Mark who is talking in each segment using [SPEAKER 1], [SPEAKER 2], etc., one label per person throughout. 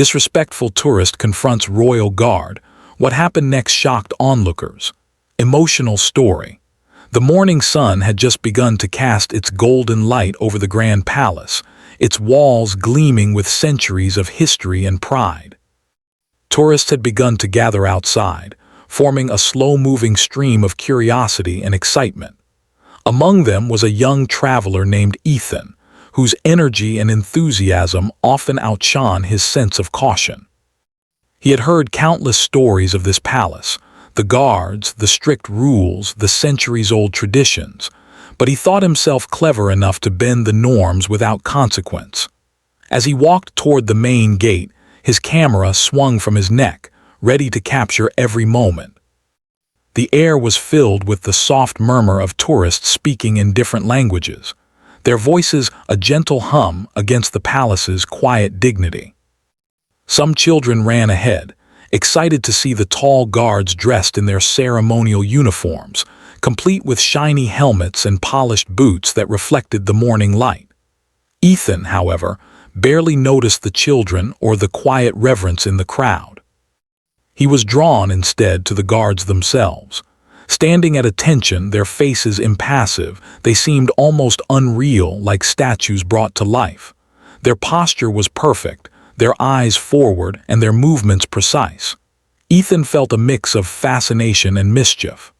[SPEAKER 1] Disrespectful tourist confronts royal guard. What happened next shocked onlookers. Emotional story. The morning sun had just begun to cast its golden light over the grand palace, its walls gleaming with centuries of history and pride. Tourists had begun to gather outside, forming a slow-moving stream of curiosity and excitement. Among them was a young traveler named Ethan, whose energy and enthusiasm often outshone his sense of caution. He had heard countless stories of this palace, the guards, the strict rules, the centuries-old traditions, but he thought himself clever enough to bend the norms without consequence. As he walked toward the main gate, his camera swung from his neck, ready to capture every moment. The air was filled with the soft murmur of tourists speaking in different languages, their voices a gentle hum against the palace's quiet dignity. Some children ran ahead, excited to see the tall guards dressed in their ceremonial uniforms, complete with shiny helmets and polished boots that reflected the morning light. Ethan, however, barely noticed the children or the quiet reverence in the crowd. He was drawn instead to the guards themselves. Standing at attention, their faces impassive, they seemed almost unreal, like statues brought to life. Their posture was perfect, their eyes forward and their movements precise. Ethan felt a mix of fascination and mischief.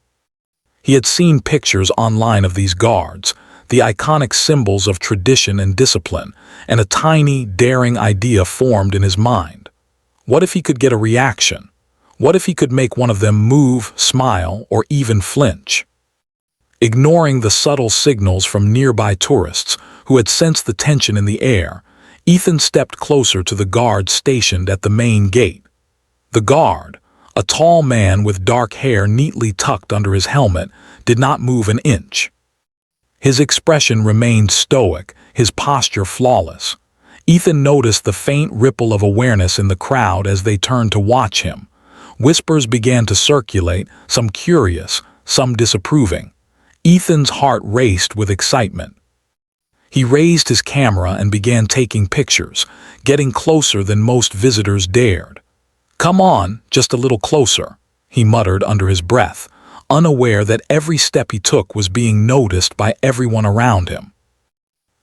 [SPEAKER 1] He had seen pictures online of these guards, the iconic symbols of tradition and discipline, and a tiny, daring idea formed in his mind. What if he could get a reaction? What if he could make one of them move, smile, or even flinch? Ignoring the subtle signals from nearby tourists who had sensed the tension in the air, Ethan stepped closer to the guard stationed at the main gate. The guard, a tall man with dark hair neatly tucked under his helmet, did not move an inch. His expression remained stoic, his posture flawless. Ethan noticed the faint ripple of awareness in the crowd as they turned to watch him. Whispers began to circulate, some curious, some disapproving. Ethan's heart raced with excitement. He raised his camera and began taking pictures, getting closer than most visitors dared. "Come on, just a little closer," he muttered under his breath, unaware that every step he took was being noticed by everyone around him.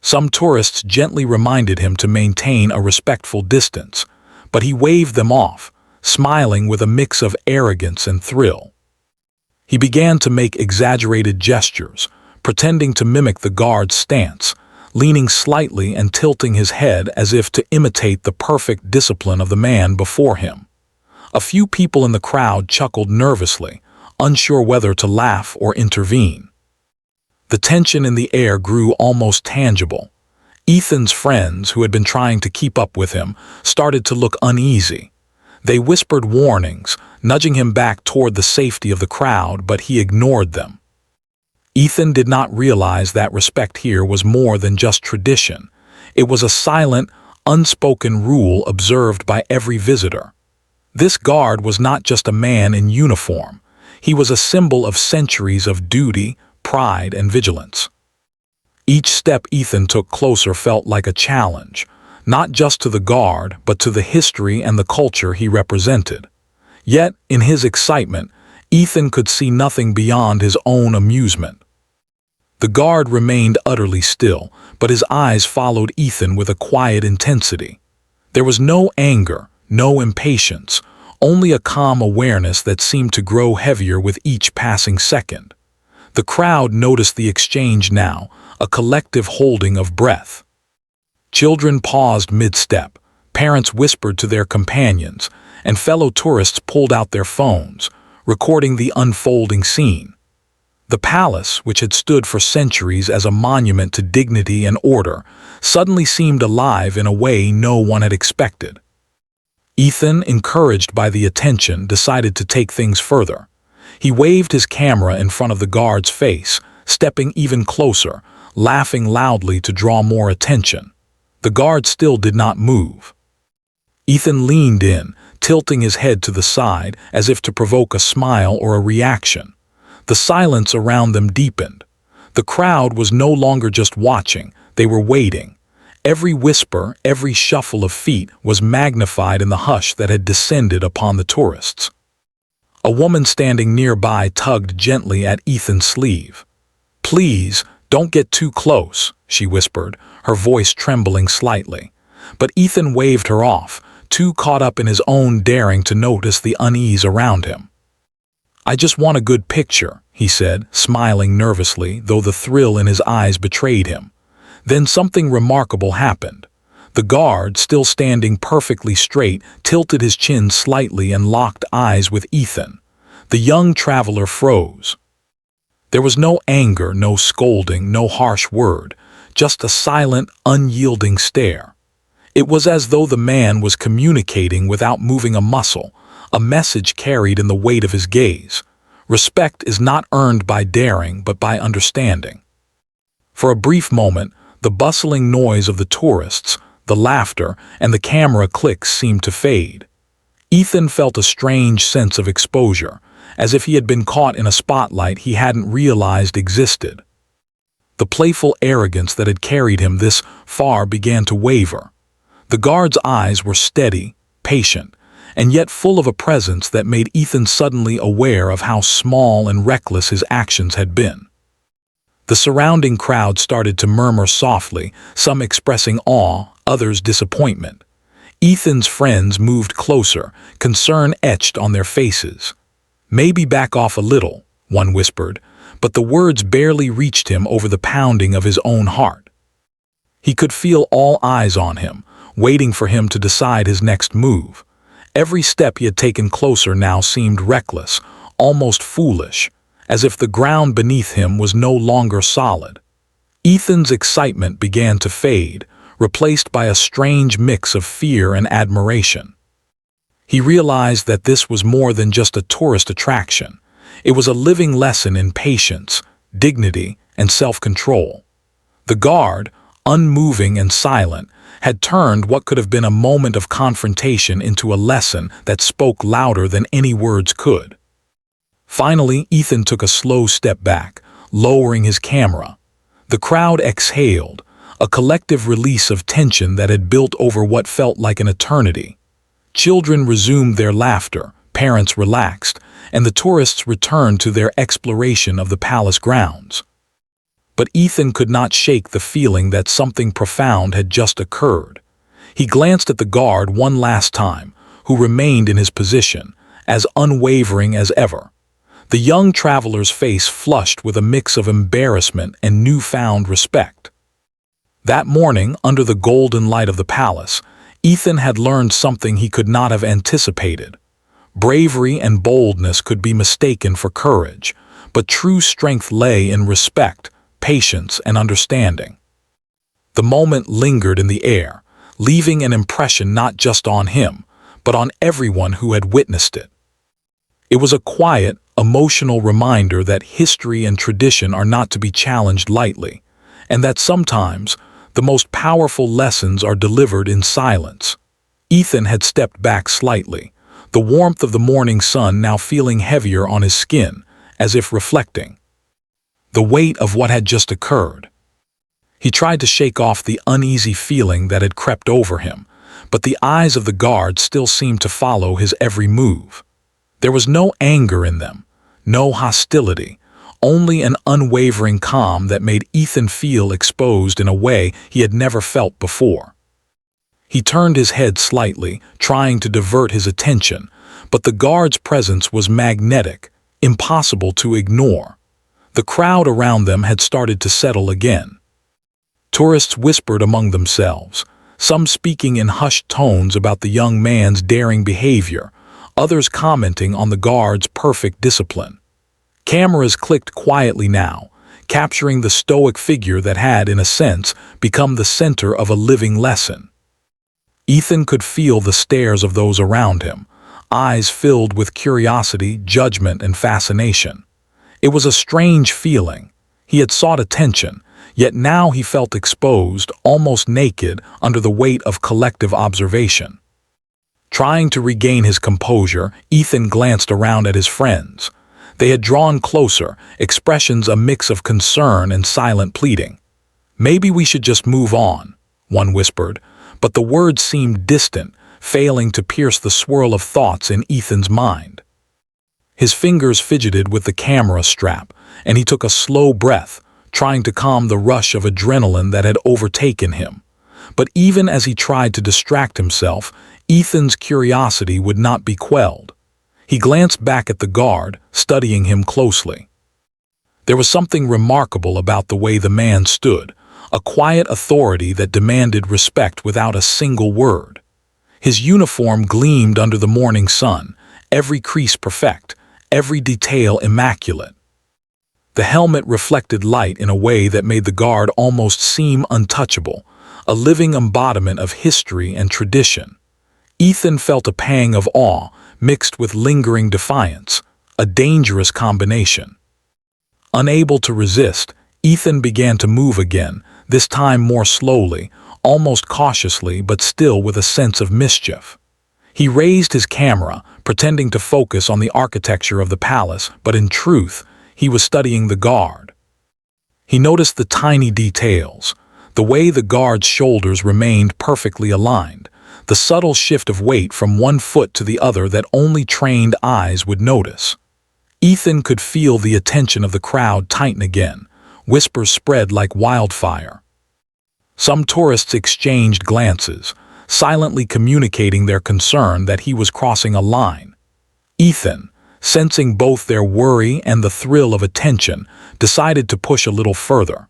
[SPEAKER 1] Some tourists gently reminded him to maintain a respectful distance, but he waved them off, smiling with a mix of arrogance and thrill. He began to make exaggerated gestures, pretending to mimic the guard's stance, leaning slightly and tilting his head as if to imitate the perfect discipline of the man before him. A few people in the crowd chuckled nervously, unsure whether to laugh or intervene. The tension in the air grew almost tangible. Ethan's friends, who had been trying to keep up with him, started to look uneasy. They whispered warnings, nudging him back toward the safety of the crowd, but he ignored them. Ethan did not realize that respect here was more than just tradition. It was a silent, unspoken rule observed by every visitor. This guard was not just a man in uniform. He was a symbol of centuries of duty, pride, and vigilance. Each step Ethan took closer felt like a challenge, not just to the guard, but to the history and the culture he represented. Yet, in his excitement, Ethan could see nothing beyond his own amusement. The guard remained utterly still, but his eyes followed Ethan with a quiet intensity. There was no anger, no impatience, only a calm awareness that seemed to grow heavier with each passing second. The crowd noticed the exchange now, a collective holding of breath. Children paused mid-step, parents whispered to their companions, and fellow tourists pulled out their phones, recording the unfolding scene. The palace, which had stood for centuries as a monument to dignity and order, suddenly seemed alive in a way no one had expected. Ethan, encouraged by the attention, decided to take things further. He waved his camera in front of the guard's face, stepping even closer, laughing loudly to draw more attention. The guard still did not move. Ethan leaned in, tilting his head to the side as if to provoke a smile or a reaction. The silence around them deepened. The crowd was no longer just watching, they were waiting. Every whisper, every shuffle of feet was magnified in the hush that had descended upon the tourists. A woman standing nearby tugged gently at Ethan's sleeve. "Please, don't get too close," she whispered, her voice trembling slightly. But Ethan waved her off, too caught up in his own daring to notice the unease around him. "I just want a good picture," he said, smiling nervously, though the thrill in his eyes betrayed him. Then something remarkable happened. The guard, still standing perfectly straight, tilted his chin slightly and locked eyes with Ethan. The young traveler froze. There was no anger, no scolding, no harsh word, just a silent, unyielding stare. It was as though the man was communicating without moving a muscle, a message carried in the weight of his gaze. Respect is not earned by daring, but by understanding. For a brief moment, the bustling noise of the tourists, the laughter, and the camera clicks seemed to fade. Ethan felt a strange sense of exposure, as if he had been caught in a spotlight he hadn't realized existed. The playful arrogance that had carried him this far began to waver. The guard's eyes were steady, patient, and yet full of a presence that made Ethan suddenly aware of how small and reckless his actions had been. The surrounding crowd started to murmur softly, some expressing awe, others disappointment. Ethan's friends moved closer, concern etched on their faces. "Maybe back off a little," one whispered, but the words barely reached him over the pounding of his own heart. He could feel all eyes on him, waiting for him to decide his next move. Every step he had taken closer now seemed reckless, almost foolish, as if the ground beneath him was no longer solid. Ethan's excitement began to fade, replaced by a strange mix of fear and admiration. He realized that this was more than just a tourist attraction. It was a living lesson in patience, dignity, and self-control. The guard, unmoving and silent, had turned what could have been a moment of confrontation into a lesson that spoke louder than any words could. Finally, Ethan took a slow step back, lowering his camera. The crowd exhaled, a collective release of tension that had built over what felt like an eternity. Children resumed their laughter, parents relaxed, and the tourists returned to their exploration of the palace grounds. But Ethan could not shake the feeling that something profound had just occurred. He glanced at the guard one last time, who remained in his position, as unwavering as ever. The young traveler's face flushed with a mix of embarrassment and newfound respect. That morning, under the golden light of the palace, Ethan had learned something he could not have anticipated. Bravery and boldness could be mistaken for courage, but true strength lay in respect, patience, and understanding. The moment lingered in the air, leaving an impression not just on him, but on everyone who had witnessed it. It was a quiet, emotional reminder that history and tradition are not to be challenged lightly, and that sometimes the most powerful lessons are delivered in silence. Ethan had stepped back slightly, the warmth of the morning sun now feeling heavier on his skin, as if reflecting the weight of what had just occurred. He tried to shake off the uneasy feeling that had crept over him, but the eyes of the guard still seemed to follow his every move. There was no anger in them, no hostility, only an unwavering calm that made Ethan feel exposed in a way he had never felt before. He turned his head slightly, trying to divert his attention, but the guard's presence was magnetic, impossible to ignore. The crowd around them had started to settle again. Tourists whispered among themselves, some speaking in hushed tones about the young man's daring behavior, others commenting on the guard's perfect discipline. Cameras clicked quietly now, capturing the stoic figure that had, in a sense, become the center of a living lesson. Ethan could feel the stares of those around him, eyes filled with curiosity, judgment, and fascination. It was a strange feeling. He had sought attention, yet now he felt exposed, almost naked, under the weight of collective observation. Trying to regain his composure, Ethan glanced around at his friends. They had drawn closer, expressions a mix of concern and silent pleading. "Maybe we should just move on," one whispered, but the words seemed distant, failing to pierce the swirl of thoughts in Ethan's mind. His fingers fidgeted with the camera strap, and he took a slow breath, trying to calm the rush of adrenaline that had overtaken him. But even as he tried to distract himself, Ethan's curiosity would not be quelled. He glanced back at the guard, studying him closely. There was something remarkable about the way the man stood, a quiet authority that demanded respect without a single word. His uniform gleamed under the morning sun, every crease perfect, every detail immaculate. The helmet reflected light in a way that made the guard almost seem untouchable, a living embodiment of history and tradition. Ethan felt a pang of awe, mixed with lingering defiance, a dangerous combination. Unable to resist, Ethan began to move again, this time more slowly, almost cautiously but still with a sense of mischief. He raised his camera, pretending to focus on the architecture of the palace, but in truth, he was studying the guard. He noticed the tiny details, the way the guard's shoulders remained perfectly aligned, the subtle shift of weight from one foot to the other that only trained eyes would notice. Ethan could feel the attention of the crowd tighten again. Whispers spread like wildfire. Some tourists exchanged glances, silently communicating their concern that he was crossing a line. Ethan, sensing both their worry and the thrill of attention, decided to push a little further.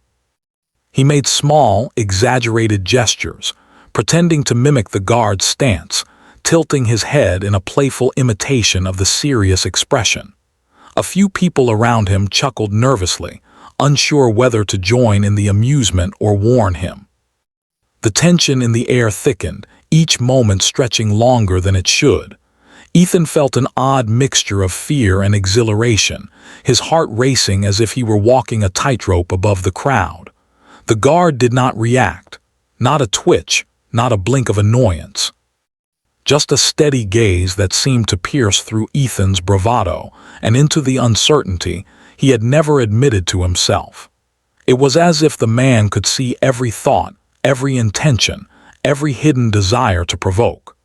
[SPEAKER 1] He made small, exaggerated gestures, pretending to mimic the guard's stance, tilting his head in a playful imitation of the serious expression. A few people around him chuckled nervously, unsure whether to join in the amusement or warn him. The tension in the air thickened, each moment stretching longer than it should. Ethan felt an odd mixture of fear and exhilaration, his heart racing as if he were walking a tightrope above the crowd. The guard did not react, not a twitch, not a blink of annoyance. Just a steady gaze that seemed to pierce through Ethan's bravado and into the uncertainty he had never admitted to himself. It was as if the man could see every thought, every intention, every hidden desire to provoke.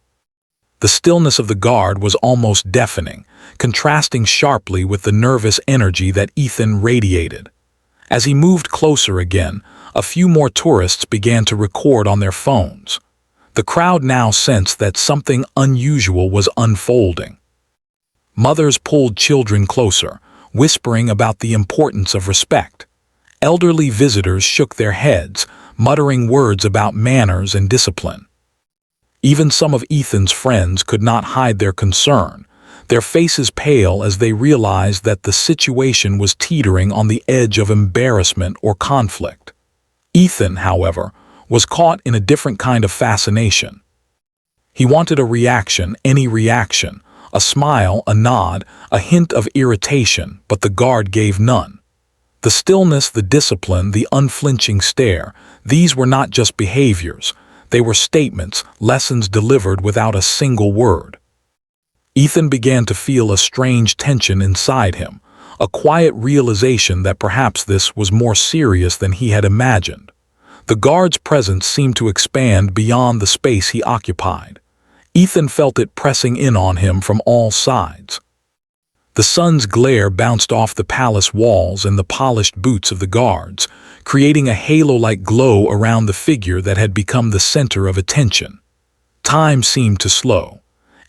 [SPEAKER 1] The stillness of the guard was almost deafening, contrasting sharply with the nervous energy that Ethan radiated. As he moved closer again, a few more tourists began to record on their phones. The crowd now sensed that something unusual was unfolding. Mothers pulled children closer, whispering about the importance of respect. Elderly visitors shook their heads, muttering words about manners and discipline. Even some of Ethan's friends could not hide their concern, their faces pale as they realized that the situation was teetering on the edge of embarrassment or conflict. Ethan, however, was caught in a different kind of fascination. He wanted a reaction, any reaction, a smile, a nod, a hint of irritation, but the guard gave none. The stillness, the discipline, the unflinching stare, these were not just behaviors. They were statements, lessons delivered without a single word. Ethan began to feel a strange tension inside him, a quiet realization that perhaps this was more serious than he had imagined. The guard's presence seemed to expand beyond the space he occupied. Ethan felt it pressing in on him from all sides. The sun's glare bounced off the palace walls and the polished boots of the guards, creating a halo-like glow around the figure that had become the center of attention. Time seemed to slow.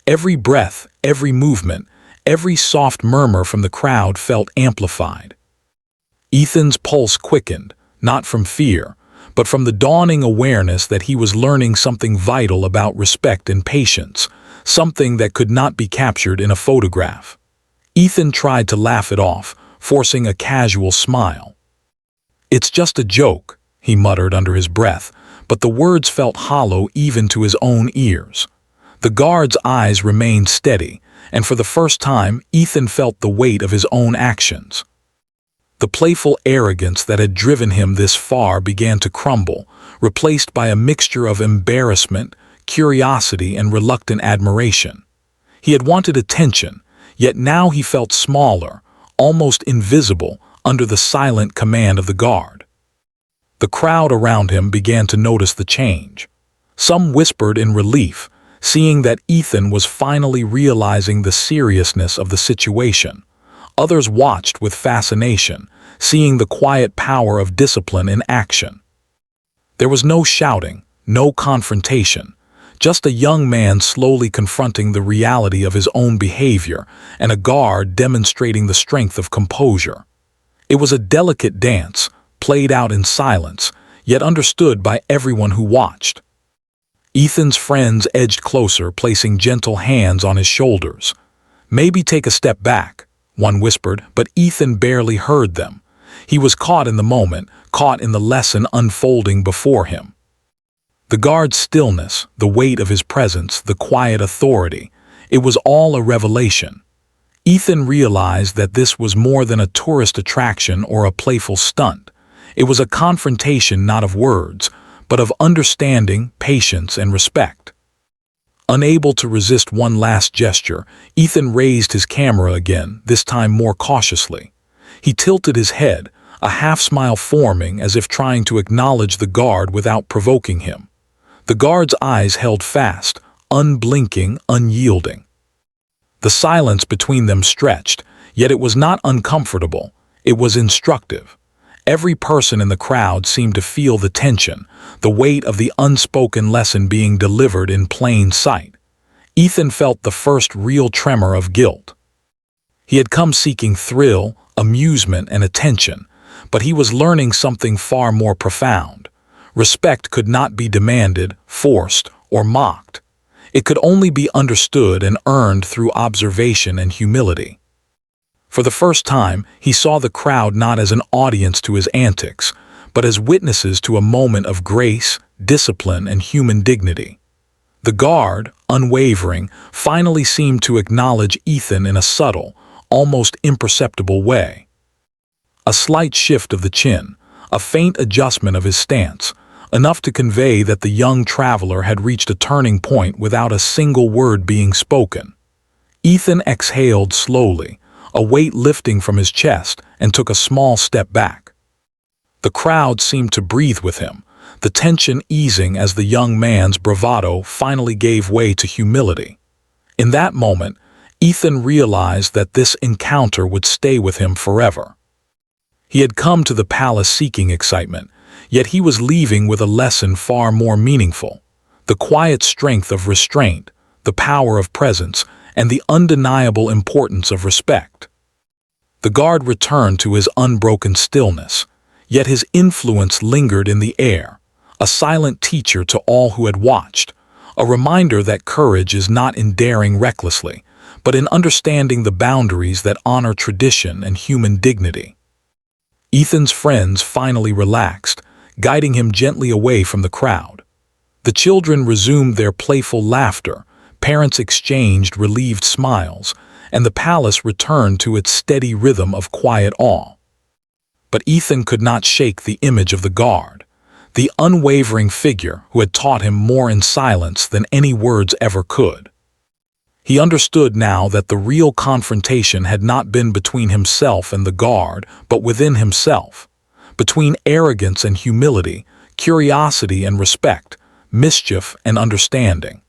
[SPEAKER 1] Every breath, every movement, every soft murmur from the crowd felt amplified. Ethan's pulse quickened, not from fear, but from the dawning awareness that he was learning something vital about respect and patience, something that could not be captured in a photograph. Ethan tried to laugh it off, forcing a casual smile. "It's just a joke," he muttered under his breath, but the words felt hollow even to his own ears. The guard's eyes remained steady, and for the first time, Ethan felt the weight of his own actions. The playful arrogance that had driven him this far began to crumble, replaced by a mixture of embarrassment, curiosity, and reluctant admiration. He had wanted attention, yet now he felt smaller, almost invisible, under the silent command of the guard. The crowd around him began to notice the change. Some whispered in relief, seeing that Ethan was finally realizing the seriousness of the situation. Others watched with fascination, seeing the quiet power of discipline in action. There was no shouting, no confrontation, just a young man slowly confronting the reality of his own behavior and a guard demonstrating the strength of composure. It was a delicate dance, played out in silence, yet understood by everyone who watched. Ethan's friends edged closer, placing gentle hands on his shoulders. "Maybe take a step back," one whispered, but Ethan barely heard them. He was caught in the moment, caught in the lesson unfolding before him. The guard's stillness, the weight of his presence, the quiet authority, it was all a revelation. Ethan realized that this was more than a tourist attraction or a playful stunt. It was a confrontation not of words, but of understanding, patience, and respect. Unable to resist one last gesture, Ethan raised his camera again, this time more cautiously. He tilted his head, a half-smile forming as if trying to acknowledge the guard without provoking him. The guard's eyes held fast, unblinking, unyielding. The silence between them stretched, yet it was not uncomfortable, it was instructive. Every person in the crowd seemed to feel the tension, the weight of the unspoken lesson being delivered in plain sight. Ethan felt the first real tremor of guilt. He had come seeking thrill, amusement, and attention, but he was learning something far more profound. Respect could not be demanded, forced, or mocked. It could only be understood and earned through observation and humility. For the first time, he saw the crowd not as an audience to his antics, but as witnesses to a moment of grace, discipline, and human dignity. The guard, unwavering, finally seemed to acknowledge Ethan in a subtle, almost imperceptible way. A slight shift of the chin, a faint adjustment of his stance, enough to convey that the young traveler had reached a turning point without a single word being spoken. Ethan exhaled slowly, a weight lifting from his chest, and took a small step back. The crowd seemed to breathe with him, the tension easing as the young man's bravado finally gave way to humility. In that moment, Ethan realized that this encounter would stay with him forever. He had come to the palace seeking excitement, yet he was leaving with a lesson far more meaningful: the quiet strength of restraint, the power of presence, and the undeniable importance of respect. The guard returned to his unbroken stillness, yet his influence lingered in the air, a silent teacher to all who had watched, a reminder that courage is not in daring recklessly, but in understanding the boundaries that honor tradition and human dignity. Ethan's friends finally relaxed, guiding him gently away from the crowd. The children resumed their playful laughter, parents exchanged relieved smiles, and the palace returned to its steady rhythm of quiet awe. But Ethan could not shake the image of the guard, the unwavering figure who had taught him more in silence than any words ever could. He understood now that the real confrontation had not been between himself and the guard, but within himself, between arrogance and humility, curiosity and respect, mischief and understanding.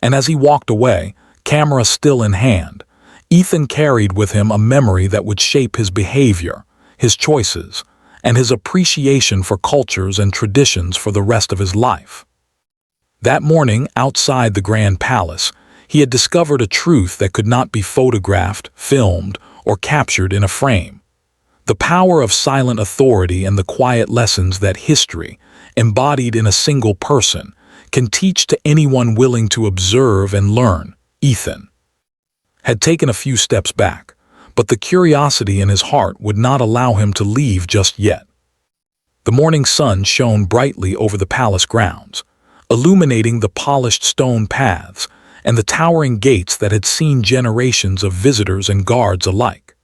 [SPEAKER 1] And as he walked away, camera still in hand, Ethan carried with him a memory that would shape his behavior, his choices, and his appreciation for cultures and traditions for the rest of his life. That morning, outside the Grand Palace, he had discovered a truth that could not be photographed, filmed, or captured in a frame. The power of silent authority and the quiet lessons that history, embodied in a single person, can teach to anyone willing to observe and learn. Ethan had taken a few steps back, but the curiosity in his heart would not allow him to leave just yet. The morning sun shone brightly over the palace grounds, illuminating the polished stone paths and the towering gates that had seen generations of visitors and guards alike.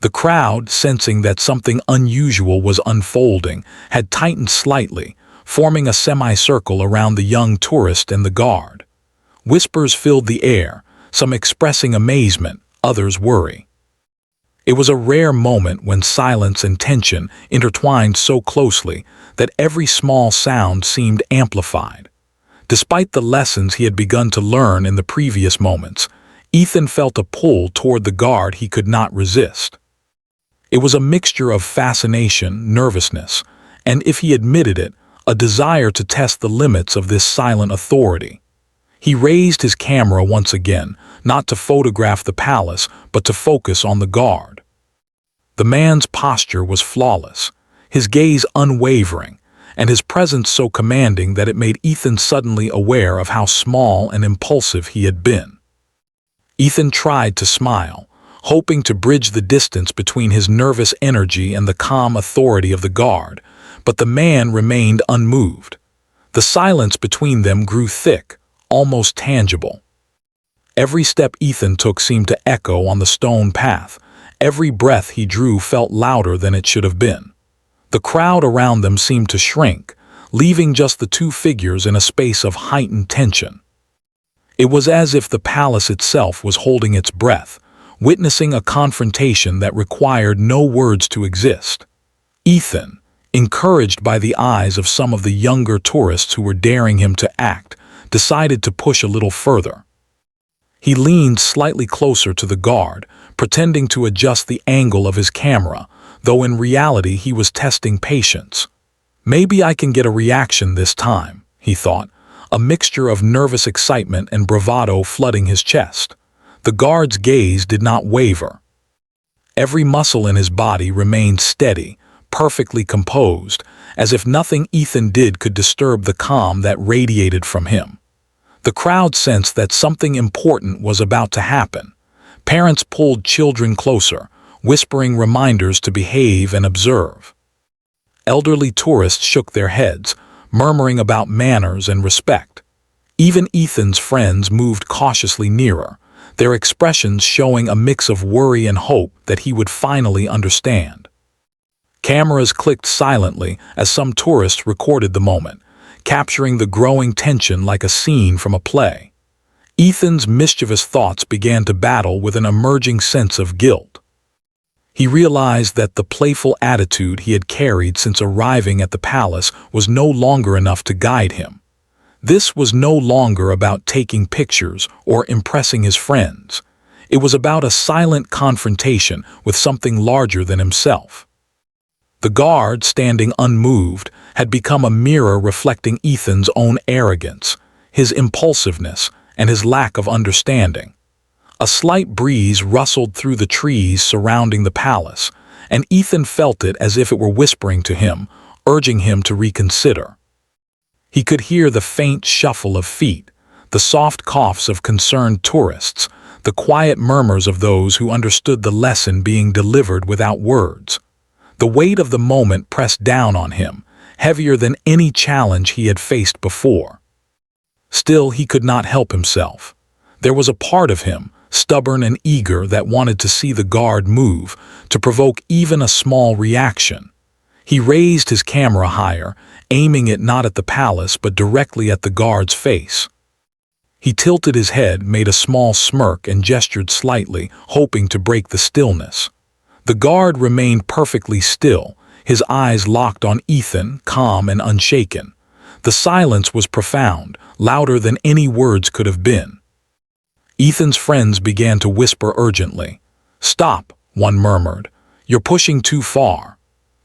[SPEAKER 1] The crowd, sensing that something unusual was unfolding, had tightened slightly, forming a semicircle around the young tourist and the guard. Whispers filled the air, some expressing amazement, others worry. It was a rare moment when silence and tension intertwined so closely that every small sound seemed amplified. Despite the lessons he had begun to learn in the previous moments, Ethan felt a pull toward the guard he could not resist. It was a mixture of fascination, nervousness, and, if he admitted it, a desire to test the limits of this silent authority. He raised his camera once again, not to photograph the palace, but to focus on the guard. The man's posture was flawless, his gaze unwavering, and his presence so commanding that it made Ethan suddenly aware of how small and impulsive he had been. Ethan tried to smile, hoping to bridge the distance between his nervous energy and the calm authority of the guard, but the man remained unmoved. The silence between them grew thick, almost tangible. Every step Ethan took seemed to echo on the stone path. Every breath he drew felt louder than it should have been. The crowd around them seemed to shrink, leaving just the two figures in a space of heightened tension. It was as if the palace itself was holding its breath, witnessing a confrontation that required no words to exist. Ethan, encouraged by the eyes of some of the younger tourists who were daring him to act, decided to push a little further. He leaned slightly closer to the guard, pretending to adjust the angle of his camera, though in reality he was testing patience. Maybe I can get a reaction this time, he thought, a mixture of nervous excitement and bravado flooding his chest. The guard's gaze did not waver. Every muscle in his body remained steady, perfectly composed, as if nothing Ethan did could disturb the calm that radiated from him. The crowd sensed that something important was about to happen. Parents pulled children closer, whispering reminders to behave and observe. Elderly tourists shook their heads, murmuring about manners and respect. Even Ethan's friends moved cautiously nearer, their expressions showing a mix of worry and hope that he would finally understand. Cameras clicked silently as some tourists recorded the moment, capturing the growing tension like a scene from a play. Ethan's mischievous thoughts began to battle with an emerging sense of guilt. He realized that the playful attitude he had carried since arriving at the palace was no longer enough to guide him. This was no longer about taking pictures or impressing his friends. It was about a silent confrontation with something larger than himself. The guard, standing unmoved, had become a mirror reflecting Ethan's own arrogance, his impulsiveness, and his lack of understanding. A slight breeze rustled through the trees surrounding the palace, and Ethan felt it as if it were whispering to him, urging him to reconsider. He could hear the faint shuffle of feet, the soft coughs of concerned tourists, the quiet murmurs of those who understood the lesson being delivered without words. The weight of the moment pressed down on him, heavier than any challenge he had faced before. Still, he could not help himself. There was a part of him, stubborn and eager, that wanted to see the guard move, to provoke even a small reaction. He raised his camera higher, aiming it not at the palace but directly at the guard's face. He tilted his head, made a small smirk, and gestured slightly, hoping to break the stillness. The guard remained perfectly still, his eyes locked on Ethan, calm and unshaken. The silence was profound, louder than any words could have been. Ethan's friends began to whisper urgently. "Stop," one murmured. "You're pushing too far."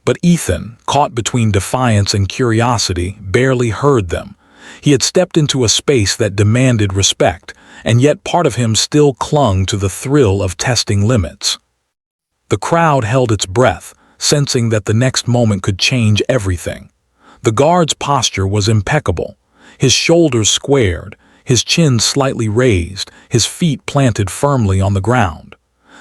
[SPEAKER 1] But Ethan, caught between defiance and curiosity, barely heard them. He had stepped into a space that demanded respect, and yet part of him still clung to the thrill of testing limits. The crowd held its breath, sensing that the next moment could change everything. The guard's posture was impeccable, his shoulders squared, his chin slightly raised, his feet planted firmly on the ground.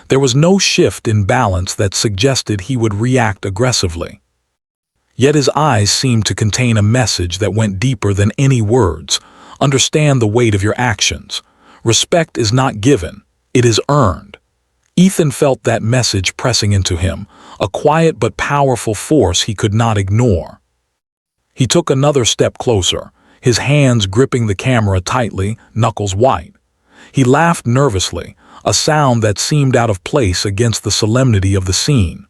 [SPEAKER 1] There was no shift in balance that suggested he would react aggressively. Yet his eyes seemed to contain a message that went deeper than any words. Understand the weight of your actions. Respect is not given, it is earned. Ethan felt that message pressing into him, a quiet but powerful force he could not ignore. He took another step closer, his hands gripping the camera tightly, knuckles white. He laughed nervously, a sound that seemed out of place against the solemnity of the scene.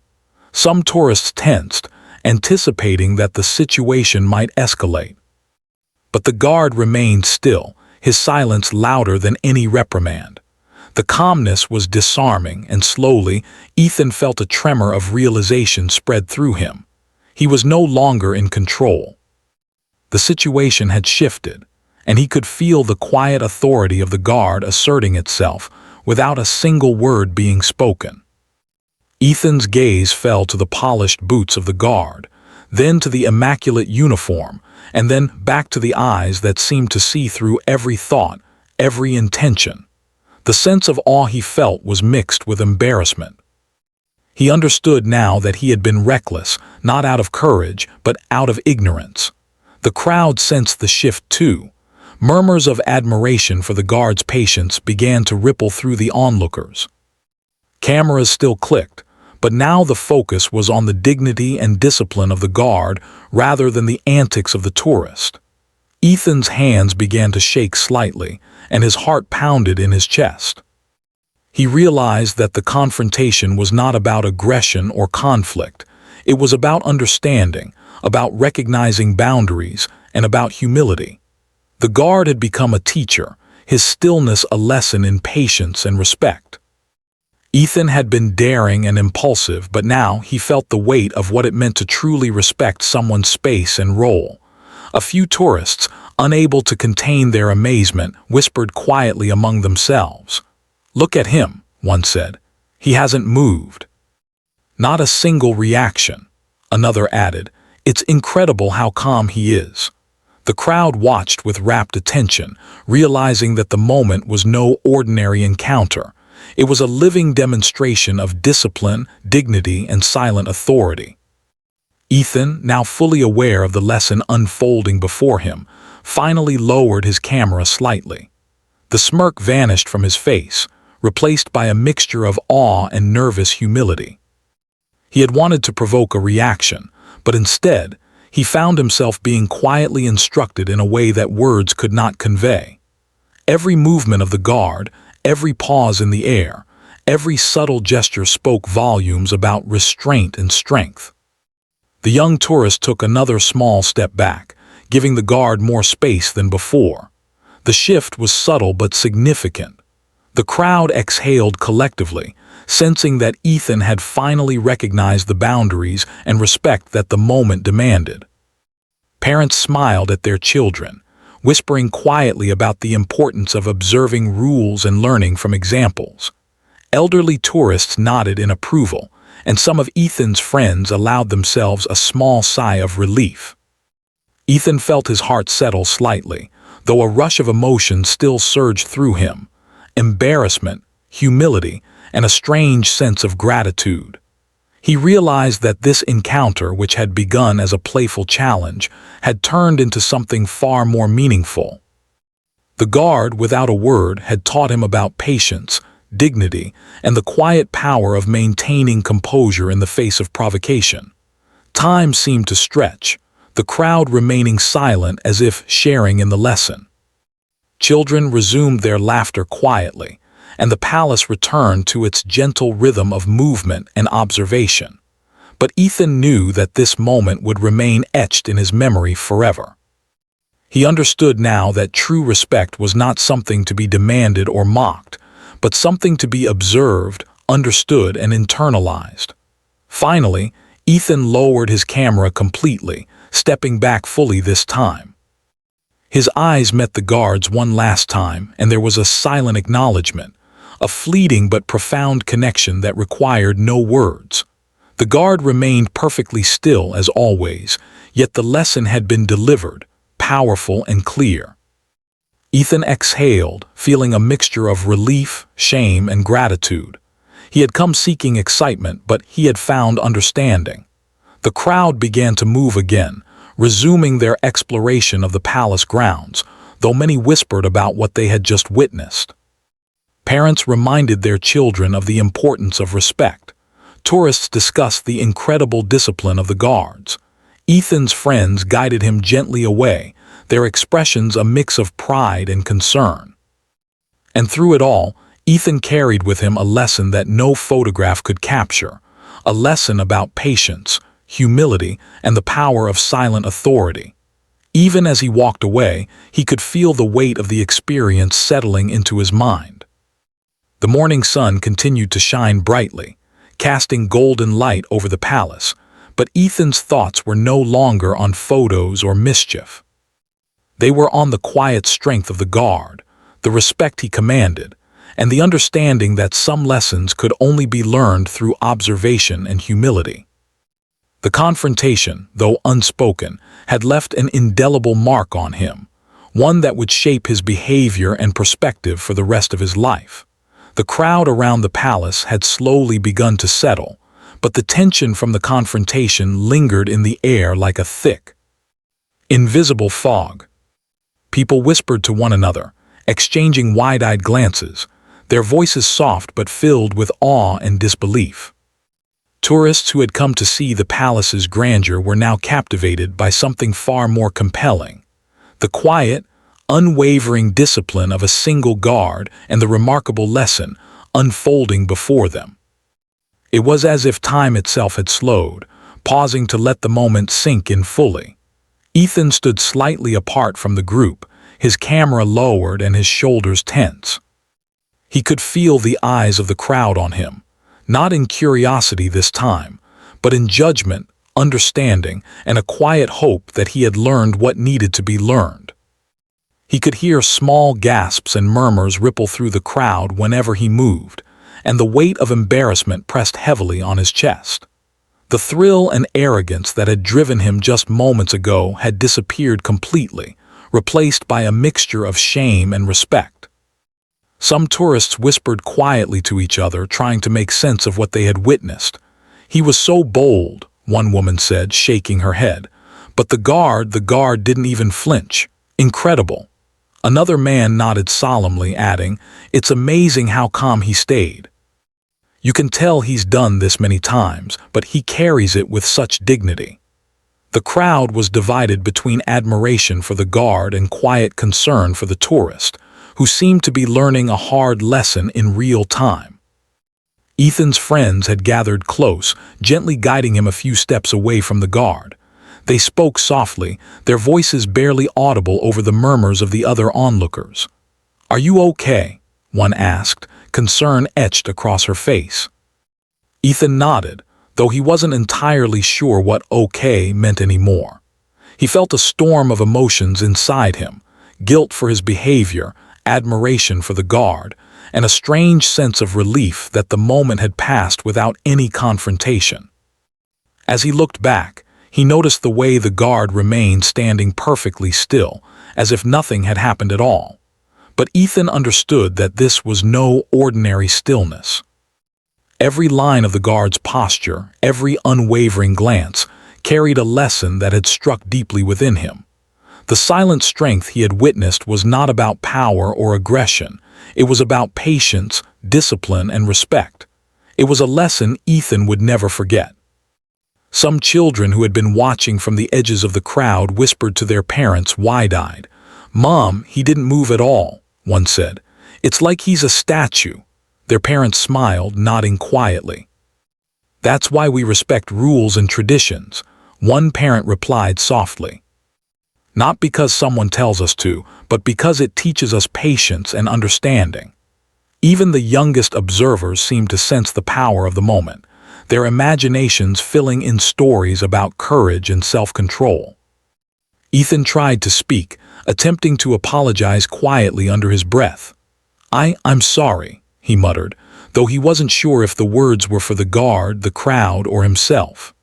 [SPEAKER 1] Some tourists tensed, anticipating that the situation might escalate. But the guard remained still, his silence louder than any reprimand. The calmness was disarming, and slowly, Ethan felt a tremor of realization spread through him. He was no longer in control. The situation had shifted, and he could feel the quiet authority of the guard asserting itself without a single word being spoken. Ethan's gaze fell to the polished boots of the guard, then to the immaculate uniform, and then back to the eyes that seemed to see through every thought, every intention. The sense of awe he felt was mixed with embarrassment. He understood now that he had been reckless, not out of courage, but out of ignorance. The crowd sensed the shift too. Murmurs of admiration for the guard's patience began to ripple through the onlookers. Cameras still clicked, but now the focus was on the dignity and discipline of the guard rather than the antics of the tourist. Ethan's hands began to shake slightly, and his heart pounded in his chest. He realized that the confrontation was not about aggression or conflict. It was about understanding, about recognizing boundaries, and about humility. The guard had become a teacher, his stillness a lesson in patience and respect. Ethan had been daring and impulsive, but now he felt the weight of what it meant to truly respect someone's space and role. A few tourists, unable to contain their amazement, whispered quietly among themselves. "Look at him," one said. "He hasn't moved." "Not a single reaction," another added. "It's incredible how calm he is." The crowd watched with rapt attention, realizing that the moment was no ordinary encounter. It was a living demonstration of discipline, dignity, and silent authority. Ethan, now fully aware of the lesson unfolding before him, finally lowered his camera slightly. The smirk vanished from his face, replaced by a mixture of awe and nervous humility. He had wanted to provoke a reaction, but instead, he found himself being quietly instructed in a way that words could not convey. Every movement of the guard, every pause in the air, every subtle gesture spoke volumes about restraint and strength. The young tourist took another small step back, giving the guard more space than before. The shift was subtle but significant. The crowd exhaled collectively, sensing that Ethan had finally recognized the boundaries and respect that the moment demanded. Parents smiled at their children, whispering quietly about the importance of observing rules and learning from examples. Elderly tourists nodded in approval, and some of Ethan's friends allowed themselves a small sigh of relief. Ethan felt his heart settle slightly, though a rush of emotion still surged through him. Embarrassment, humility, and a strange sense of gratitude. He realized that this encounter, which had begun as a playful challenge, had turned into something far more meaningful. The guard, without a word, had taught him about patience, dignity, and the quiet power of maintaining composure in the face of provocation. Time seemed to stretch, the crowd remaining silent as if sharing in the lesson. Children resumed their laughter quietly, and the palace returned to its gentle rhythm of movement and observation. But Ethan knew that this moment would remain etched in his memory forever. He understood now that true respect was not something to be demanded or mocked, but something to be observed, understood, and internalized. Finally, Ethan lowered his camera completely, stepping back fully this time. His eyes met the guard's one last time, and there was a silent acknowledgement, a fleeting but profound connection that required no words. The guard remained perfectly still as always, yet the lesson had been delivered, powerful and clear. Ethan exhaled, feeling a mixture of relief, shame, and gratitude. He had come seeking excitement, but he had found understanding. The crowd began to move again, resuming their exploration of the palace grounds, though many whispered about what they had just witnessed. Parents reminded their children of the importance of respect. Tourists discussed the incredible discipline of the guards. Ethan's friends guided him gently away, their expressions a mix of pride and concern. And through it all, Ethan carried with him a lesson that no photograph could capture, a lesson about patience, humility, and the power of silent authority. Even as he walked away, he could feel the weight of the experience settling into his mind. The morning sun continued to shine brightly, casting golden light over the palace, but Ethan's thoughts were no longer on photos or mischief. They were on the quiet strength of the guard, the respect he commanded, and the understanding that some lessons could only be learned through observation and humility. The confrontation, though unspoken, had left an indelible mark on him, one that would shape his behavior and perspective for the rest of his life. The crowd around the palace had slowly begun to settle, but the tension from the confrontation lingered in the air like a thick, invisible fog. People whispered to one another, exchanging wide-eyed glances, their voices soft but filled with awe and disbelief. Tourists who had come to see the palace's grandeur were now captivated by something far more compelling: the quiet, unwavering discipline of a single guard and the remarkable lesson unfolding before them. It was as if time itself had slowed, pausing to let the moment sink in fully. Ethan stood slightly apart from the group, his camera lowered and his shoulders tense. He could feel the eyes of the crowd on him, not in curiosity this time, but in judgment, understanding, and a quiet hope that he had learned what needed to be learned. He could hear small gasps and murmurs ripple through the crowd whenever he moved, and the weight of embarrassment pressed heavily on his chest. The thrill and arrogance that had driven him just moments ago had disappeared completely, replaced by a mixture of shame and respect. Some tourists whispered quietly to each other, trying to make sense of what they had witnessed. "He was so bold," one woman said, shaking her head. "But the guard didn't even flinch. Incredible." Another man nodded solemnly, adding, "It's amazing how calm he stayed. You can tell he's done this many times, but he carries it with such dignity." The crowd was divided between admiration for the guard and quiet concern for the tourist, who seemed to be learning a hard lesson in real time. Ethan's friends had gathered close, gently guiding him a few steps away from the guard. They spoke softly, their voices barely audible over the murmurs of the other onlookers. "Are you okay?" one asked, concern etched across her face. Ethan nodded, though he wasn't entirely sure what okay meant anymore. He felt a storm of emotions inside him: guilt for his behavior, admiration for the guard, and a strange sense of relief that the moment had passed without any confrontation. As he looked back, he noticed the way the guard remained standing perfectly still, as if nothing had happened at all. But Ethan understood that this was no ordinary stillness. Every line of the guard's posture, every unwavering glance, carried a lesson that had struck deeply within him. The silent strength he had witnessed was not about power or aggression. It was about patience, discipline, and respect. It was a lesson Ethan would never forget. Some children who had been watching from the edges of the crowd whispered to their parents, wide-eyed, "Mom, he didn't move at all," one said. "It's like he's a statue." Their parents smiled, nodding quietly. "That's why we respect rules and traditions," one parent replied softly. "Not because someone tells us to, but because it teaches us patience and understanding." Even the youngest observers seemed to sense the power of the moment, their imaginations filling in stories about courage and self-control. Ethan tried to speak, attempting to apologize quietly under his breath. I'm sorry," he muttered, though he wasn't sure if the words were for the guard, the crowd, or himself.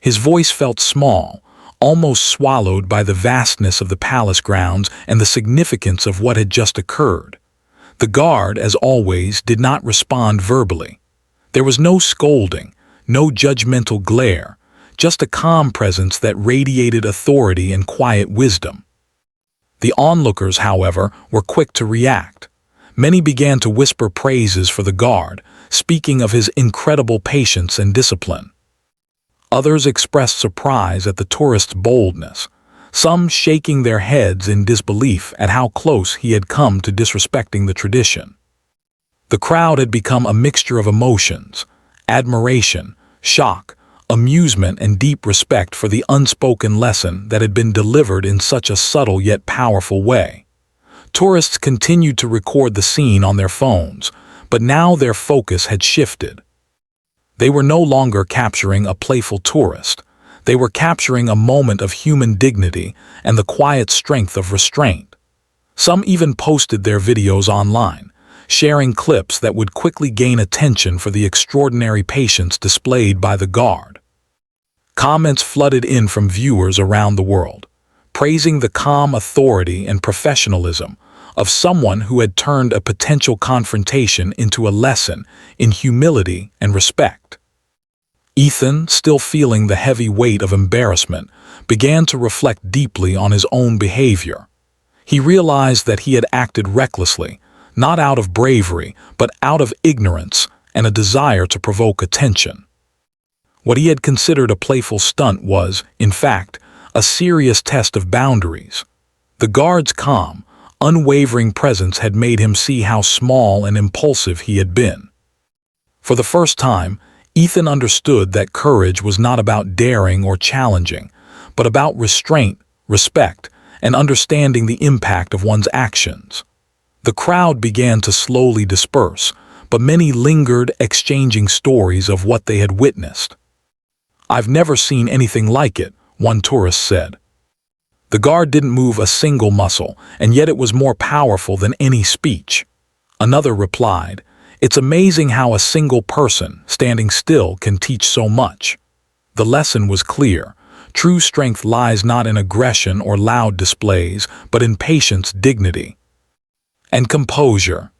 [SPEAKER 1] His voice felt small, almost swallowed by the vastness of the palace grounds and the significance of what had just occurred. The guard, as always, did not respond verbally. There was no scolding, no judgmental glare, just a calm presence that radiated authority and quiet wisdom. The onlookers, however, were quick to react. Many began to whisper praises for the guard, speaking of his incredible patience and discipline. Others expressed surprise at the tourist's boldness. some shaking their heads in disbelief at how close he had come to disrespecting the tradition. The crowd had become a mixture of emotions: admiration, shock, amusement, and deep respect for the unspoken lesson that had been delivered in such a subtle yet powerful way. Tourists continued to record the scene on their phones, but now their focus had shifted. They were no longer capturing a playful tourist. They were capturing a moment of human dignity and the quiet strength of restraint. Some even posted their videos online, sharing clips that would quickly gain attention for the extraordinary patience displayed by the guard. Comments flooded in from viewers around the world, praising the calm authority and professionalism of someone who had turned a potential confrontation into a lesson in humility and respect. Ethan, still feeling the heavy weight of embarrassment, began to reflect deeply on his own behavior. He realized that he had acted recklessly, not out of bravery, but out of ignorance and a desire to provoke attention. What he had considered a playful stunt was, in fact, a serious test of boundaries. The guard's calm, unwavering presence had made him see how small and impulsive he had been. For the first time, Ethan understood that courage was not about daring or challenging, but about restraint, respect, and understanding the impact of one's actions. The crowd began to slowly disperse, but many lingered, exchanging stories of what they had witnessed. "I've never seen anything like it," one tourist said. The guard didn't move a single muscle, and yet it was more powerful than any speech. Another replied, "It's amazing how a single person, standing still, can teach so much." The lesson was clear. True strength lies not in aggression or loud displays, but in patience, dignity, and composure.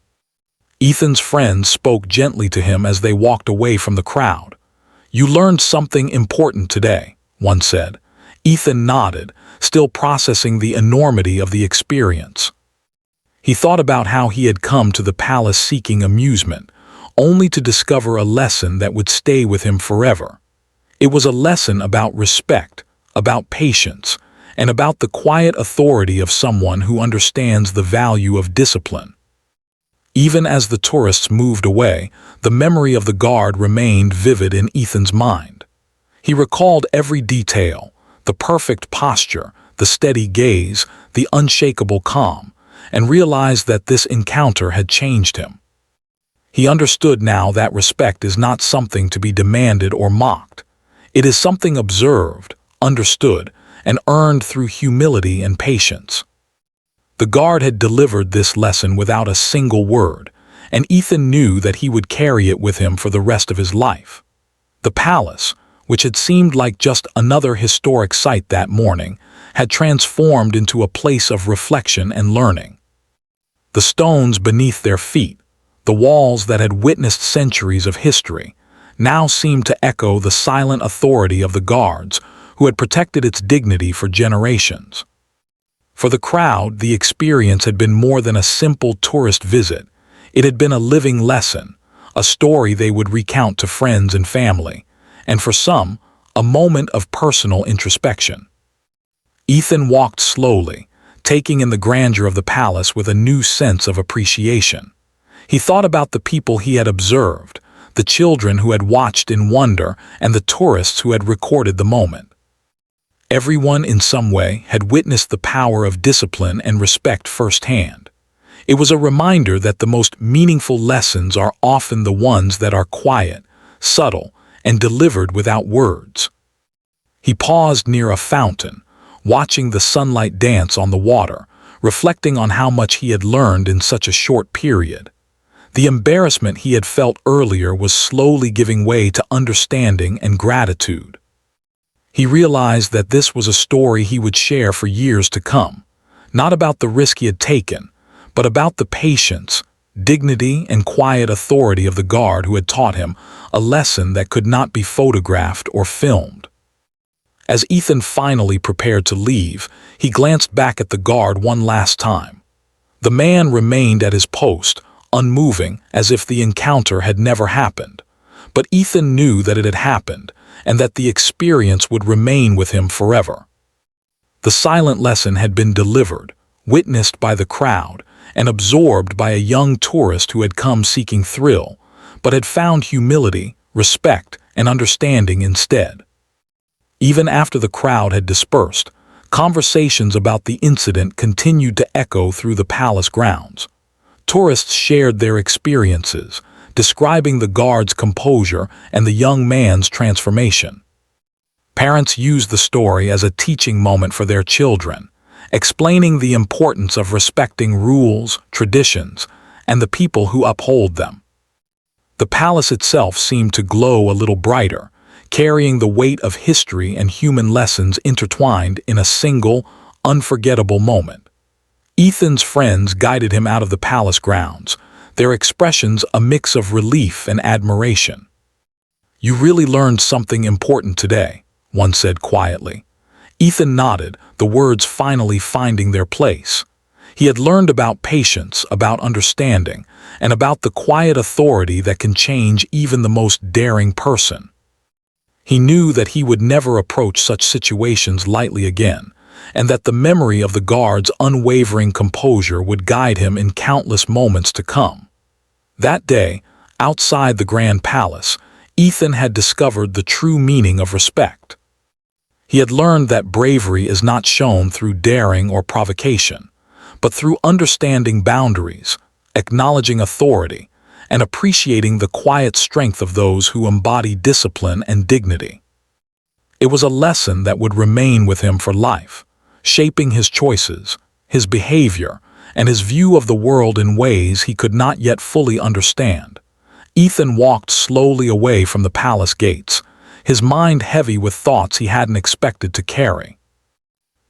[SPEAKER 1] Ethan's friends spoke gently to him as they walked away from the crowd. "You learned something important today," one said. Ethan nodded, still processing the enormity of the experience. He thought about how he had come to the palace seeking amusement, only to discover a lesson that would stay with him forever. It was a lesson about respect, about patience, and about the quiet authority of someone who understands the value of discipline. Even as the tourists moved away, the memory of the guard remained vivid in Ethan's mind. He recalled every detail: the perfect posture, the steady gaze, the unshakable calm, and realized that this encounter had changed him. He understood now that respect is not something to be demanded or mocked. It is something observed, understood, and earned through humility and patience. The guard had delivered this lesson without a single word, and Ethan knew that he would carry it with him for the rest of his life. The palace, which had seemed like just another historic site that morning, had transformed into a place of reflection and learning. The stones beneath their feet, the walls that had witnessed centuries of history, now seemed to echo the silent authority of the guards who had protected its dignity for generations. For the crowd, the experience had been more than a simple tourist visit. It had been a living lesson, a story they would recount to friends and family, and for some, a moment of personal introspection. Ethan walked slowly, taking in the grandeur of the palace with a new sense of appreciation. He thought about the people he had observed, the children who had watched in wonder, and the tourists who had recorded the moment. Everyone in some way had witnessed the power of discipline and respect firsthand. It was a reminder that the most meaningful lessons are often the ones that are quiet, subtle, and delivered without words. He paused near a fountain, watching the sunlight dance on the water, reflecting on how much he had learned in such a short period. The embarrassment he had felt earlier was slowly giving way to understanding and gratitude. He realized that this was a story he would share for years to come, not about the risk he had taken, but about the patience, dignity, and quiet authority of the guard who had taught him a lesson that could not be photographed or filmed. As Ethan finally prepared to leave, he glanced back at the guard one last time. The man remained at his post, unmoving, as if the encounter had never happened. But Ethan knew that it had happened, and that the experience would remain with him forever. The silent lesson had been delivered, witnessed by the crowd, and absorbed by a young tourist who had come seeking thrill, but had found humility, respect, and understanding instead. Even after the crowd had dispersed, conversations about the incident continued to echo through the palace grounds. Tourists shared their experiences, describing the guard's composure and the young man's transformation. Parents used the story as a teaching moment for their children, explaining the importance of respecting rules, traditions, and the people who uphold them. The palace itself seemed to glow a little brighter, carrying the weight of history and human lessons intertwined in a single, unforgettable moment. Ethan's friends guided him out of the palace grounds, their expressions a mix of relief and admiration. "You really learned something important today," one said quietly. Ethan nodded, the words finally finding their place. He had learned about patience, about understanding, and about the quiet authority that can change even the most daring person. He knew that he would never approach such situations lightly again, and that the memory of the guard's unwavering composure would guide him in countless moments to come. That day, outside the Grand Palace, Ethan had discovered the true meaning of respect. He had learned that bravery is not shown through daring or provocation, but through understanding boundaries, acknowledging authority, and appreciating the quiet strength of those who embody discipline and dignity. It was a lesson that would remain with him for life, shaping his choices, his behavior, and his view of the world in ways he could not yet fully understand. Ethan walked slowly away from the palace gates, his mind heavy with thoughts he hadn't expected to carry.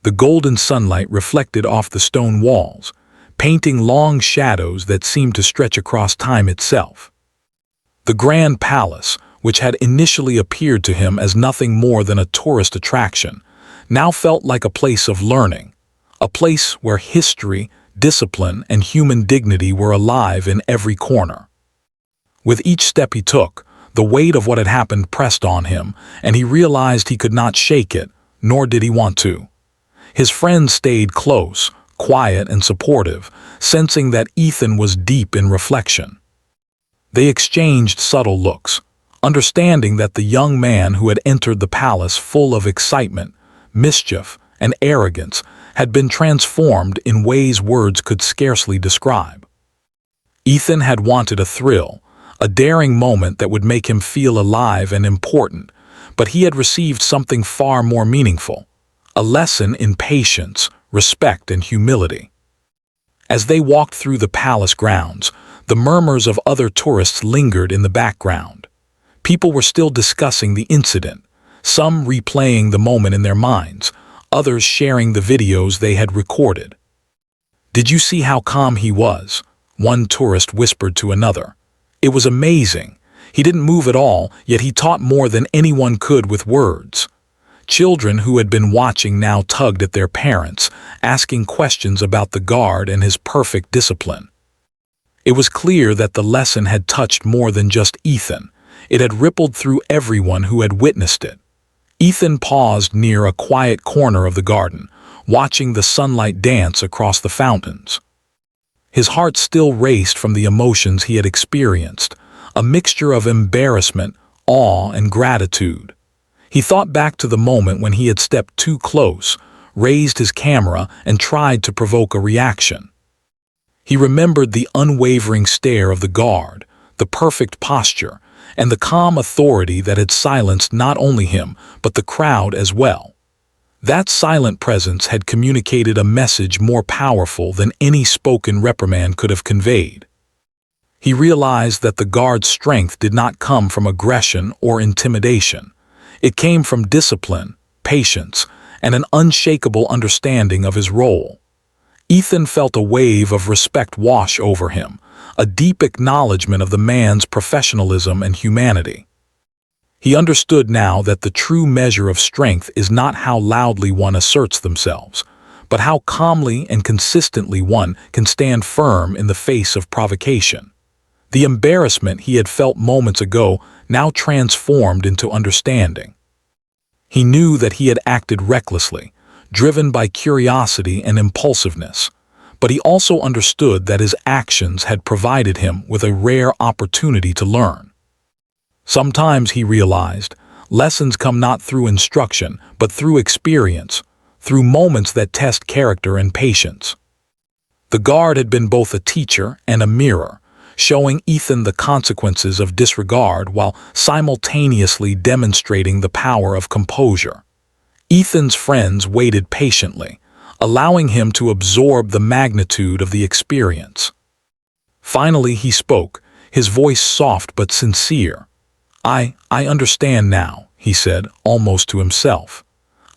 [SPEAKER 1] The golden sunlight reflected off the stone walls, painting long shadows that seemed to stretch across time itself. The Grand Palace, which had initially appeared to him as nothing more than a tourist attraction, now felt like a place of learning, a place where history, discipline, and human dignity were alive in every corner. With each step he took, the weight of what had happened pressed on him, and he realized he could not shake it, nor did he want to. His friends stayed close, quiet and supportive, sensing that Ethan was deep in reflection. They exchanged subtle looks, understanding that the young man who had entered the palace full of excitement, mischief, and arrogance had been transformed in ways words could scarcely describe. Ethan had wanted a thrill, a daring moment that would make him feel alive and important, but he had received something far more meaningful, a lesson in patience, respect, and humility. As they walked through the palace grounds, the murmurs of other tourists lingered in the background. People were still discussing the incident, some replaying the moment in their minds, others sharing the videos they had recorded. "Did you see how calm he was?" one tourist whispered to another. "It was amazing. He didn't move at all, yet he taught more than anyone could with words." Children who had been watching now tugged at their parents, asking questions about the guard and his perfect discipline. It was clear that the lesson had touched more than just Ethan. It had rippled through everyone who had witnessed it. Ethan paused near a quiet corner of the garden, watching the sunlight dance across the fountains. His heart still raced from the emotions he had experienced, a mixture of embarrassment, awe, and gratitude. He thought back to the moment when he had stepped too close, raised his camera, and tried to provoke a reaction. He remembered the unwavering stare of the guard, the perfect posture, and the calm authority that had silenced not only him, but the crowd as well. That silent presence had communicated a message more powerful than any spoken reprimand could have conveyed. He realized that the guard's strength did not come from aggression or intimidation. It came from discipline, patience, and an unshakable understanding of his role. Ethan felt a wave of respect wash over him, a deep acknowledgement of the man's professionalism and humanity. He understood now that the true measure of strength is not how loudly one asserts themselves, but how calmly and consistently one can stand firm in the face of provocation. The embarrassment he had felt moments ago now transformed into understanding. He knew that he had acted recklessly, driven by curiosity and impulsiveness. But he also understood that his actions had provided him with a rare opportunity to learn. Sometimes, he realized, lessons come not through instruction, but through experience, through moments that test character and patience. The guard had been both a teacher and a mirror, showing Ethan the consequences of disregard while simultaneously demonstrating the power of composure. Ethan's friends waited patiently, allowing him to absorb the magnitude of the experience. Finally, he spoke, his voice soft but sincere. I understand now," he said, almost to himself.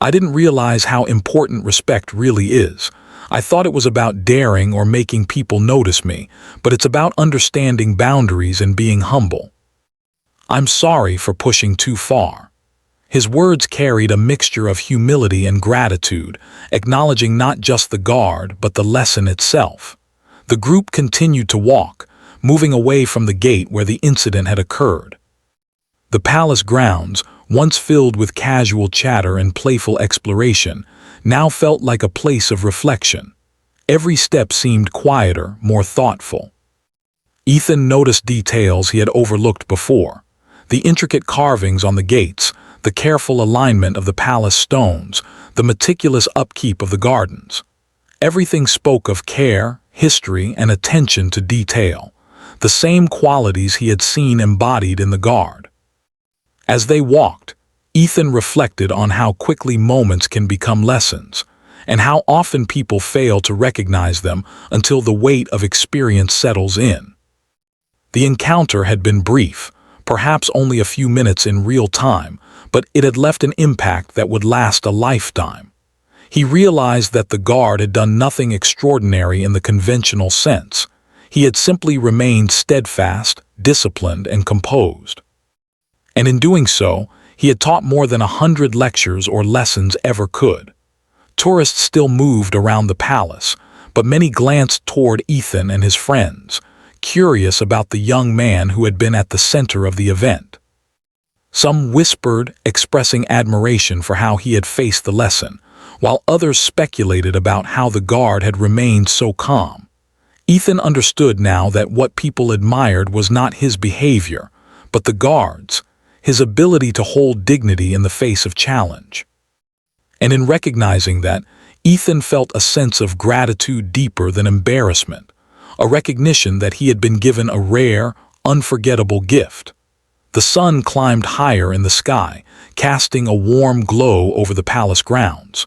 [SPEAKER 1] "I didn't realize how important respect really is. I thought it was about daring or making people notice me, but it's about understanding boundaries and being humble. I'm sorry for pushing too far." His words carried a mixture of humility and gratitude, acknowledging not just the guard but the lesson itself. The group continued to walk, moving away from the gate where the incident had occurred. The palace grounds, once filled with casual chatter and playful exploration, now felt like a place of reflection. Every step seemed quieter, more thoughtful. Ethan noticed details he had overlooked before: the intricate carvings on the gates, the careful alignment of the palace stones, the meticulous upkeep of the gardens. Everything spoke of care, history, and attention to detail, the same qualities he had seen embodied in the guard. As they walked, Ethan reflected on how quickly moments can become lessons, and how often people fail to recognize them until the weight of experience settles in. The encounter had been brief, perhaps only a few minutes in real time, but it had left an impact that would last a lifetime. He realized that the guard had done nothing extraordinary in the conventional sense. He had simply remained steadfast, disciplined, and composed. And in doing so, he had taught more than 100 lectures or lessons ever could. Tourists still moved around the palace, but many glanced toward Ethan and his friends, curious about the young man who had been at the center of the event. Some whispered, expressing admiration for how he had faced the lesson, while others speculated about how the guard had remained so calm. Ethan understood now that what people admired was not his behavior, but the guard's, his ability to hold dignity in the face of challenge. And in recognizing that, Ethan felt a sense of gratitude deeper than embarrassment, a recognition that he had been given a rare, unforgettable gift. The sun climbed higher in the sky, casting a warm glow over the palace grounds.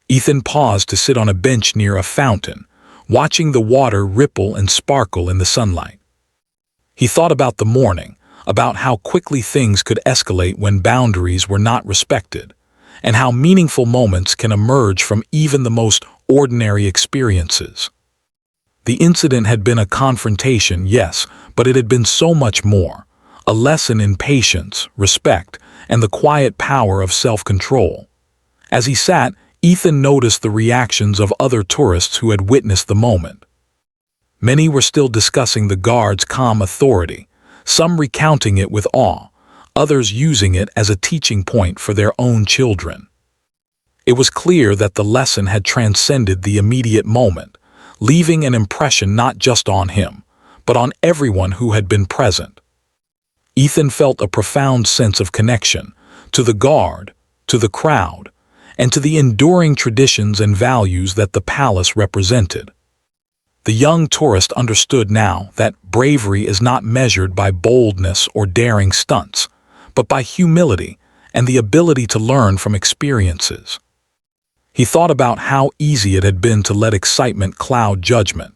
[SPEAKER 1] Ethan paused to sit on a bench near a fountain, watching the water ripple and sparkle in the sunlight. He thought about the morning, about how quickly things could escalate when boundaries were not respected, and how meaningful moments can emerge from even the most ordinary experiences. The incident had been a confrontation, yes, but it had been so much more, a lesson in patience, respect, and the quiet power of self-control. As he sat, Ethan noticed the reactions of other tourists who had witnessed the moment. Many were still discussing the guard's calm authority, some recounting it with awe, others using it as a teaching point for their own children. It was clear that the lesson had transcended the immediate moment, leaving an impression not just on him, but on everyone who had been present. Ethan felt a profound sense of connection to the guard, to the crowd, and to the enduring traditions and values that the palace represented. The young tourist understood now that bravery is not measured by boldness or daring stunts, but by humility and the ability to learn from experiences. He thought about how easy it had been to let excitement cloud judgment,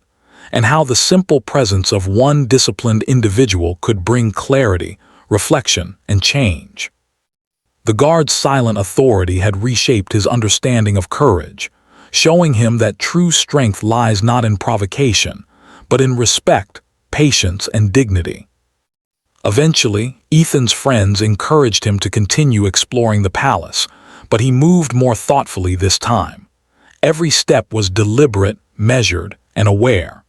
[SPEAKER 1] and how the simple presence of one disciplined individual could bring clarity, reflection, and change. The guard's silent authority had reshaped his understanding of courage, showing him that true strength lies not in provocation, but in respect, patience, and dignity. Eventually, Ethan's friends encouraged him to continue exploring the palace, but he moved more thoughtfully this time. Every step was deliberate, measured, and aware.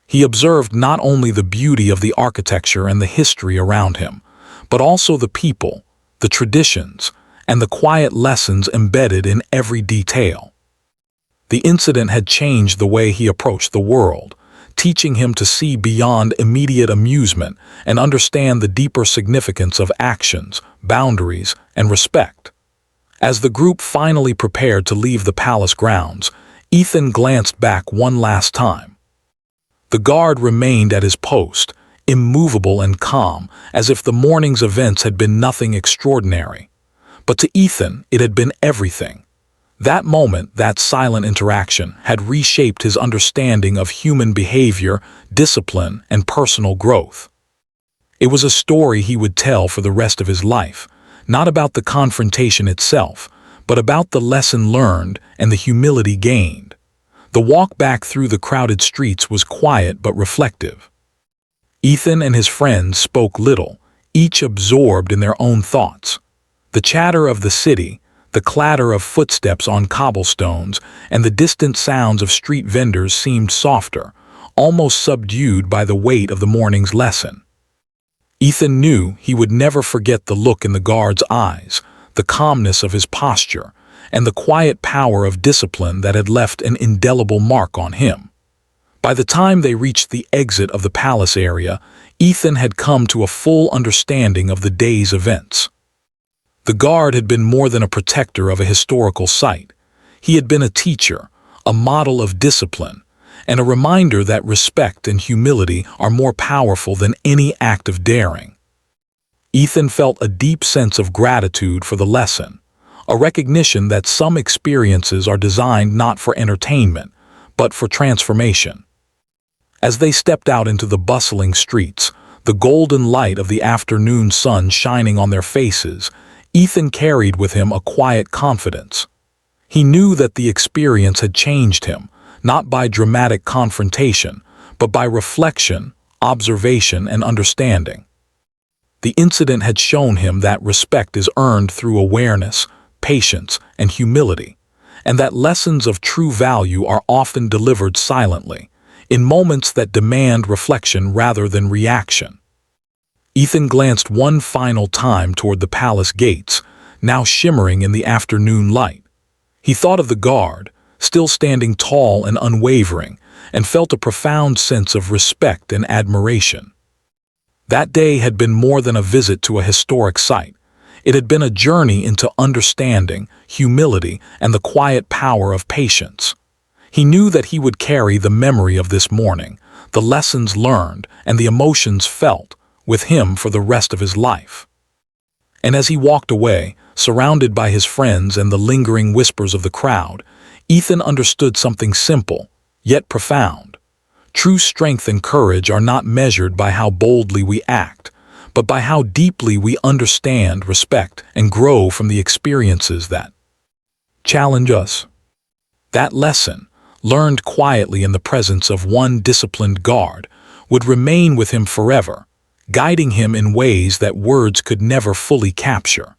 [SPEAKER 1] He observed not only the beauty of the architecture and the history around him, but also the people, the traditions, and the quiet lessons embedded in every detail. The incident had changed the way he approached the world, teaching him to see beyond immediate amusement and understand the deeper significance of actions, boundaries, and respect. As the group finally prepared to leave the palace grounds, Ethan glanced back one last time. The guard remained at his post, immovable and calm, as if the morning's events had been nothing extraordinary. But to Ethan, it had been everything. That moment, that silent interaction, had reshaped his understanding of human behavior, discipline, and personal growth. It was a story he would tell for the rest of his life, not about the confrontation itself, but about the lesson learned and the humility gained. The walk back through the crowded streets was quiet but reflective. Ethan and his friends spoke little, each absorbed in their own thoughts. The chatter of the city, the clatter of footsteps on cobblestones, and the distant sounds of street vendors seemed softer, almost subdued by the weight of the morning's lesson. Ethan knew he would never forget the look in the guard's eyes, the calmness of his posture, and the quiet power of discipline that had left an indelible mark on him. By the time they reached the exit of the palace area, Ethan had come to a full understanding of the day's events. The guard had been more than a protector of a historical site. He had been a teacher, a model of discipline, and a reminder that respect and humility are more powerful than any act of daring. Ethan felt a deep sense of gratitude for the lesson, a recognition that some experiences are designed not for entertainment, but for transformation. As they stepped out into the bustling streets, the golden light of the afternoon sun shining on their faces, Ethan carried with him a quiet confidence. He knew that the experience had changed him, not by dramatic confrontation, but by reflection, observation, and understanding. The incident had shown him that respect is earned through awareness, patience, and humility, and that lessons of true value are often delivered silently, in moments that demand reflection rather than reaction. Ethan glanced one final time toward the palace gates, now shimmering in the afternoon light. He thought of the guard, still standing tall and unwavering, and felt a profound sense of respect and admiration. That day had been more than a visit to a historic site. It had been a journey into understanding, humility, and the quiet power of patience. He knew that he would carry the memory of this morning, the lessons learned, and the emotions felt, with him for the rest of his life. And as he walked away, surrounded by his friends and the lingering whispers of the crowd, Ethan understood something simple, yet profound. True strength and courage are not measured by how boldly we act, but by how deeply we understand, respect, and grow from the experiences that challenge us. That lesson, learned quietly in the presence of one disciplined guard, would remain with him forever, guiding him in ways that words could never fully capture.